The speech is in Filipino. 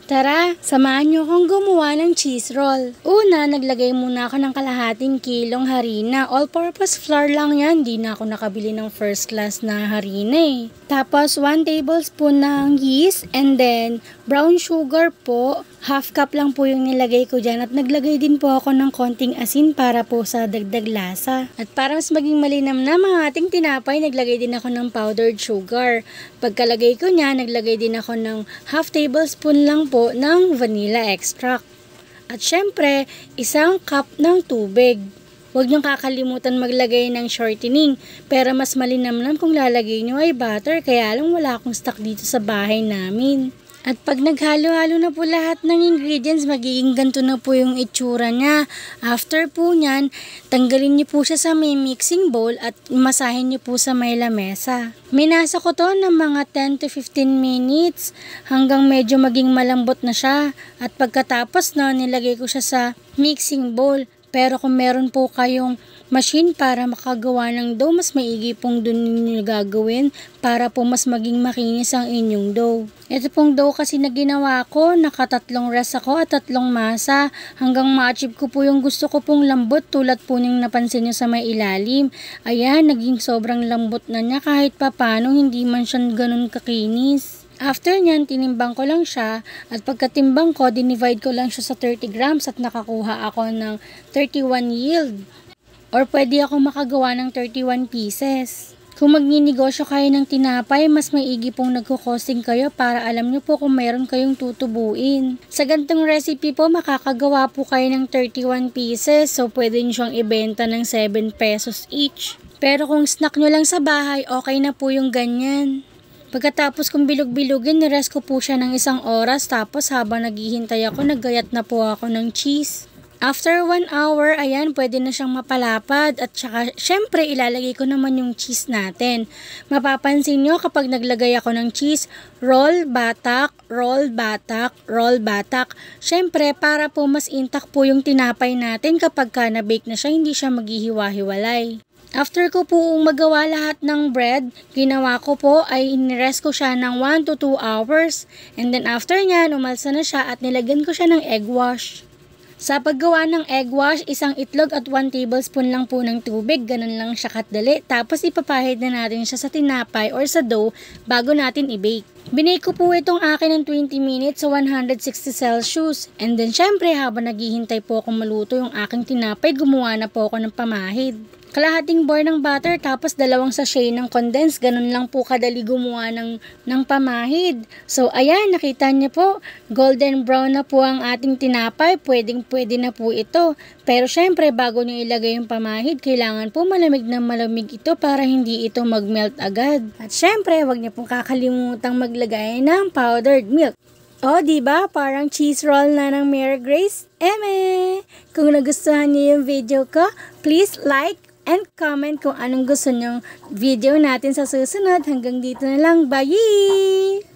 Tara, samahan niyo akong gumawa ng cheese roll. Una, naglagay muna ako ng kalahating kilong harina. All-purpose flour lang yan. Di na ako nakabili ng first class na harina eh. Tapos, 1 tablespoon ng yeast and then brown sugar po. Half cup lang po yung nilagay ko dyan. At naglagay din po ako ng konting asin para po sa dagdag lasa. At para mas maging malinam na mga ating tinapay, naglagay din ako ng powdered sugar. Pagkalagay ko niya, naglagay din ako ng half tablespoon lang po ng vanilla extract. At syempre, 1 cup ng tubig. Huwag niyong kakalimutan maglagay ng shortening, pero mas malinamnam kung lalagay niyo ay butter, kaya lang wala akong stock dito sa bahay namin. At pag naghalo-halo na po lahat ng ingredients, magiging ganito na po yung itsura niya. After po nyan, tanggalin niyo po siya sa may mixing bowl at masahin niyo po sa may lamesa. Minasa ko to ng mga 10 to 15 minutes hanggang medyo maging malambot na siya. At pagkatapos na, nilagay ko siya sa mixing bowl. Pero kung meron po kayong machine para makagawa ng dough, mas maigi pong dun ninyo gagawin para po mas maging makinis ang inyong dough. Ito pong dough kasi na ginawa ko, nakatatlong rest ako at 3 masa hanggang ma-achieve ko po yung gusto ko pong lambot tulad po niyong napansin nyo sa may ilalim. Ayan, naging sobrang lambot na niya kahit papano, hindi man siya ganun kakinis. After nyan, tinimbang ko lang siya at pagkatimbang ko, dinivide ko lang siya sa 30 grams at nakakuha ako ng 31 yield. Or pwede ako makagawa ng 31 pieces. Kung magninegosyo kayo ng tinapay, mas maigi pong nagkukosting kayo para alam nyo po kung mayroon kayong tutubuin. Sa gantong recipe po, makakagawa po kayo ng 31 pieces, so pwede nyo siyang ibenta ng 7 pesos each. Pero kung snack nyo lang sa bahay, okay na po yung ganyan. Pagkatapos kong bilog-bilugin, nirest ko po siya ng 1 oras, tapos habang naghihintay ako, naggayat na po ako ng cheese. After 1 hour, ayan, pwede na siyang mapalapad at saka, syempre, ilalagay ko naman yung cheese natin. Mapapansin nyo kapag naglagay ako ng cheese, roll, batak, roll, batak, roll, batak. Syempre, para po mas intact po yung tinapay natin kapag na-bake na siya, hindi siya maghihiwa-hiwalay. After ko po magawa lahat ng bread, ginawa ko po ay inirest ko siya ng 1 to 2 hours. And then after niyan, umalsa na siya at nilagyan ko siya ng egg wash. Sa paggawa ng egg wash, 1 itlog at 1 tablespoon lang po ng tubig. Ganun lang siya kadali. Tapos ipapahid na natin siya sa tinapay or sa dough bago natin i-bake. Binake ko po itong akin ng 20 minutes sa 160 Celsius. And then syempre habang naghihintay po akong maluto yung aking tinapay, gumawa na po ako ng pamahid. Kalahating bar ng butter tapos 2 sachet ng condensed. Ganun lang po kadali gumawa ng pamahid. So ayan, nakita niyo po, golden brown na po ang ating tinapay. Pwede na po ito. Pero syempre bago niyo ilagay yung pamahid, kailangan po malamig na malamig ito para hindi ito magmelt agad. At syempre, wag niyo pong kakalimutang maglagay ng powdered milk. O, diba? Parang cheese roll na ng Mary Grace. Eme! Kung nagustuhan niyo yung video ko, please like and comment kung anong gusto nyong video natin sa susunod. Hanggang dito na lang. Bye!